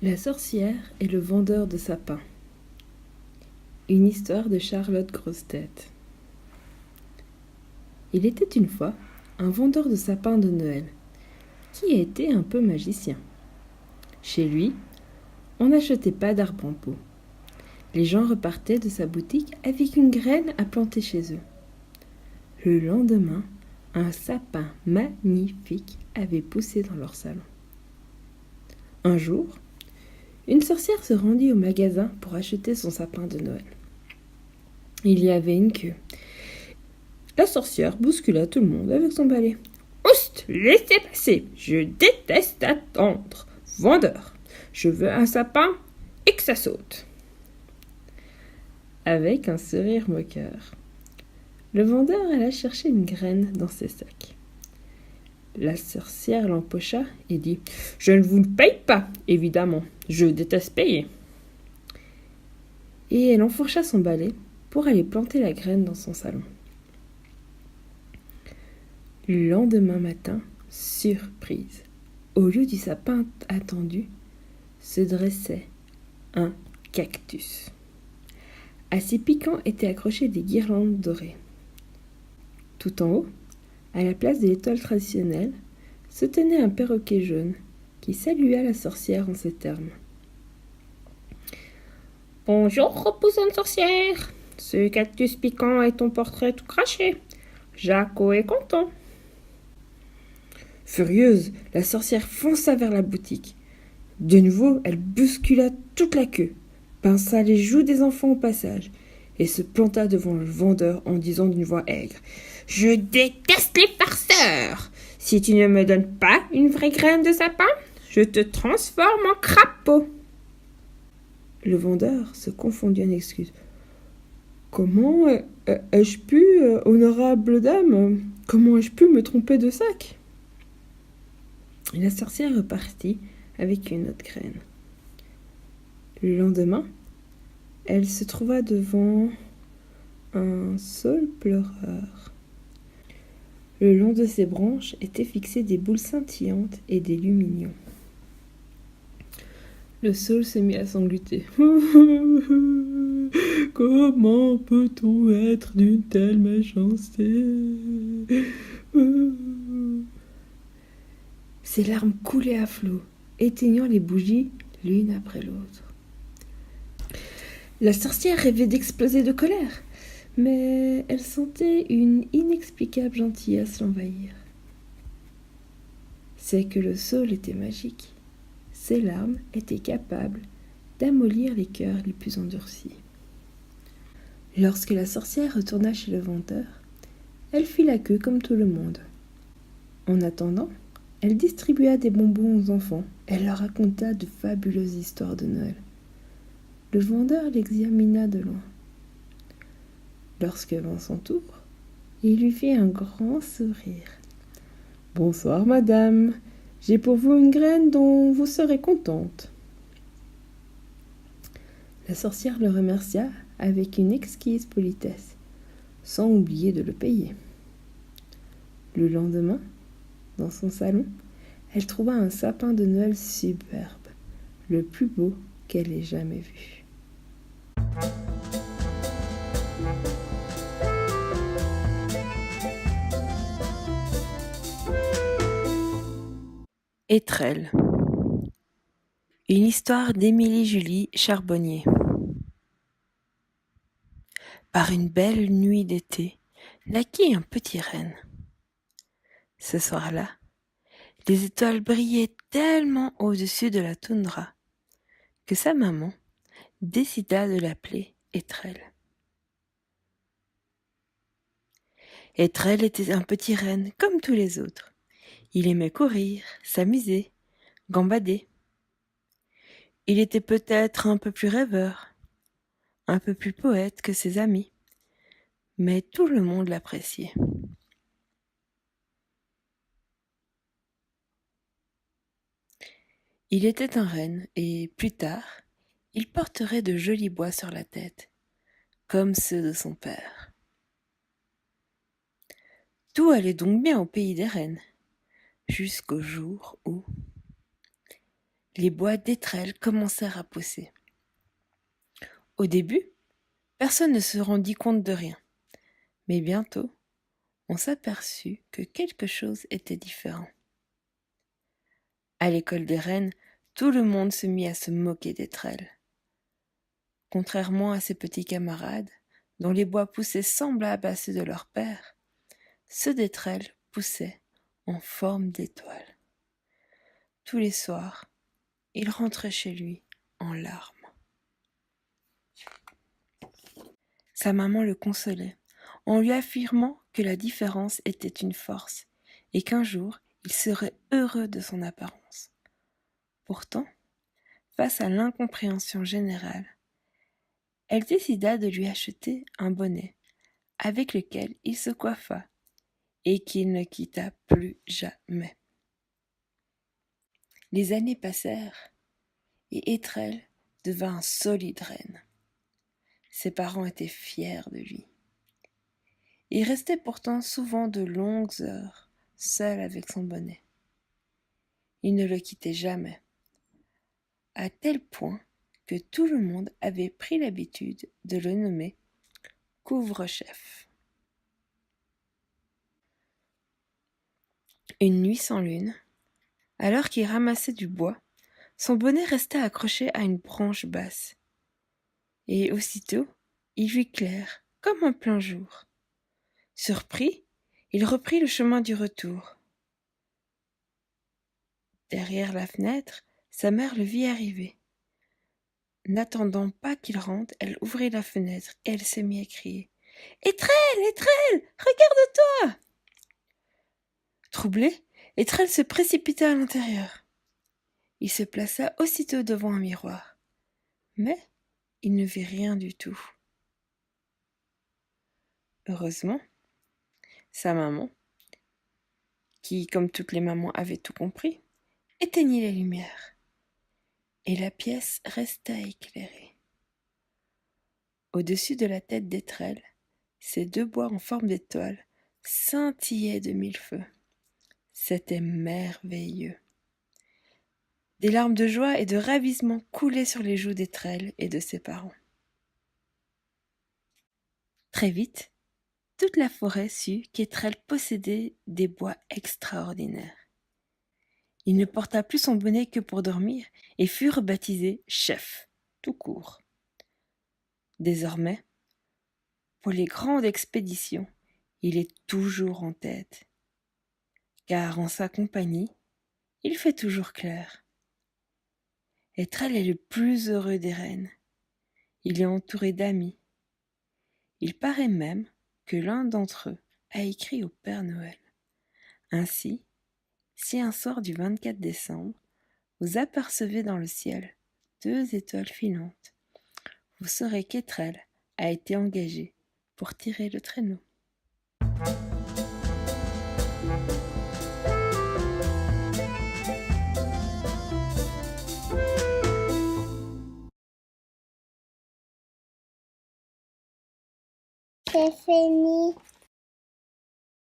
La sorcière et le vendeur de sapins. Une histoire de Charlotte Grossetête. Il était une fois un vendeur de sapins de Noël qui était un peu magicien. Chez lui, on n'achetait pas d'arbres en pot. Les gens repartaient de sa boutique avec une graine à planter chez eux. Le lendemain, un sapin magnifique avait poussé dans leur salon. Un jour, une sorcière se rendit au magasin pour acheter son sapin de Noël. Il y avait une queue. La sorcière bouscula tout le monde avec son balai. « Oust, laissez passer, je déteste attendre. Vendeur, je veux un sapin et que ça saute. » Avec un sourire moqueur, le vendeur alla chercher une graine dans ses sacs. La sorcière l'empocha et dit « Je ne vous paye pas, évidemment, je déteste payer. » Et elle enfourcha son balai pour aller planter la graine dans son salon. Le lendemain matin, surprise, au lieu du sapin attendu, se dressait un cactus. À ses piquants étaient accrochées des guirlandes dorées. Tout en haut, à la place de l'étoile traditionnelle, se tenait un perroquet jaune qui salua la sorcière en ces termes. « Bonjour, repoussante sorcière. Ce cactus piquant est ton portrait tout craché. Jaco est content. » Furieuse, la sorcière fonça vers la boutique. De nouveau, elle bouscula toute la queue, pinça les joues des enfants au passage et se planta devant le vendeur en disant d'une voix aigre « Je déteste les farceurs. Si tu ne me donnes pas une vraie graine de sapin, je te transforme en crapaud. » Le vendeur se confondit en excuses. « Comment ai-je pu, honorable dame, comment ai-je pu me tromper de sac ?» La sorcière repartit avec une autre graine. Le lendemain, elle se trouva devant un saule pleureur. Le long de ses branches étaient fixées des boules scintillantes et des lumignons. Le saule se mit à sangloter. « Comment peut-on être d'une telle méchanceté ?» Ses larmes coulaient à flots, éteignant les bougies l'une après l'autre. La sorcière rêvait d'exploser de colère, mais elle sentait une inexplicable gentillesse l'envahir. C'est que le saule était magique. Ses larmes étaient capables d'amollir les cœurs les plus endurcis. Lorsque la sorcière retourna chez le vendeur, elle fit la queue comme tout le monde. En attendant, elle distribua des bonbons aux enfants. Elle leur raconta de fabuleuses histoires de Noël. Le vendeur l'examina de loin. Lorsque vint son tour, il lui fit un grand sourire. « Bonsoir, madame. J'ai pour vous une graine dont vous serez contente. » La sorcière le remercia avec une exquise politesse, sans oublier de le payer. Le lendemain, dans son salon, elle trouva un sapin de Noël superbe, le plus beau qu'elle ait jamais vu. Étrelle. Une histoire d'Émilie Julie Charbonnier. Par une belle nuit d'été, naquit un petit renne. Ce soir-là, les étoiles brillaient tellement au-dessus de la toundra que sa maman décida de l'appeler Étrelle. Étrelle était un petit renne comme tous les autres. Il aimait courir, s'amuser, gambader. Il était peut-être un peu plus rêveur, un peu plus poète que ses amis, mais tout le monde l'appréciait. Il était un renne et, plus tard, il porterait de jolis bois sur la tête, comme ceux de son père. Tout allait donc bien au pays des rennes, jusqu'au jour où les bois d'étrelles commencèrent à pousser. Au début, personne ne se rendit compte de rien, mais bientôt, on s'aperçut que quelque chose était différent. À l'école des reines, tout le monde se mit à se moquer d'étrelles. Contrairement à ses petits camarades, dont les bois poussaient semblables à ceux de leur père, ceux d'étrelles poussaient en forme d'étoile. Tous les soirs, il rentrait chez lui en larmes. Sa maman le consolait en lui affirmant que la différence était une force et qu'un jour il serait heureux de son apparence. Pourtant, face à l'incompréhension générale, elle décida de lui acheter un bonnet avec lequel il se coiffa et qu'il ne quitta plus jamais. Les années passèrent et Étrelle devint un solide reine. Ses parents étaient fiers de lui. Il restait pourtant souvent de longues heures seul avec son bonnet. Il ne le quittait jamais, à tel point que tout le monde avait pris l'habitude de le nommer couvre-chef. Une nuit sans lune, alors qu'il ramassait du bois, son bonnet restait accroché à une branche basse. Et aussitôt, il vit clair, comme en plein jour. Surpris, il reprit le chemin du retour. Derrière la fenêtre, sa mère le vit arriver. N'attendant pas qu'il rentre, elle ouvrit la fenêtre et elle se mit à crier. « Étrelle, Étrelle, regarde-toi » Troublé, Étrelle se précipita à l'intérieur. Il se plaça aussitôt devant un miroir. Mais il ne vit rien du tout. Heureusement, sa maman, qui, comme toutes les mamans, avait tout compris, éteignit les lumières. Et la pièce resta éclairée. Au-dessus de la tête d'Étrelle, ces deux bois en forme d'étoile scintillaient de mille feux. C'était merveilleux. Des larmes de joie et de ravissement coulaient sur les joues d'Étrelle et de ses parents. Très vite, toute la forêt sut qu'Étrelle possédait des bois extraordinaires. Il ne porta plus son bonnet que pour dormir et fut rebaptisé chef, tout court. Désormais, pour les grandes expéditions, il est toujours en tête, car en sa compagnie, il fait toujours clair. Étrelle est le plus heureux des reines. Il est entouré d'amis. Il paraît même que l'un d'entre eux a écrit au Père Noël. Ainsi, si un soir du 24 décembre, vous apercevez dans le ciel 2 étoiles filantes, vous saurez qu'Étrelle a été engagée pour tirer le traîneau. C'est fini.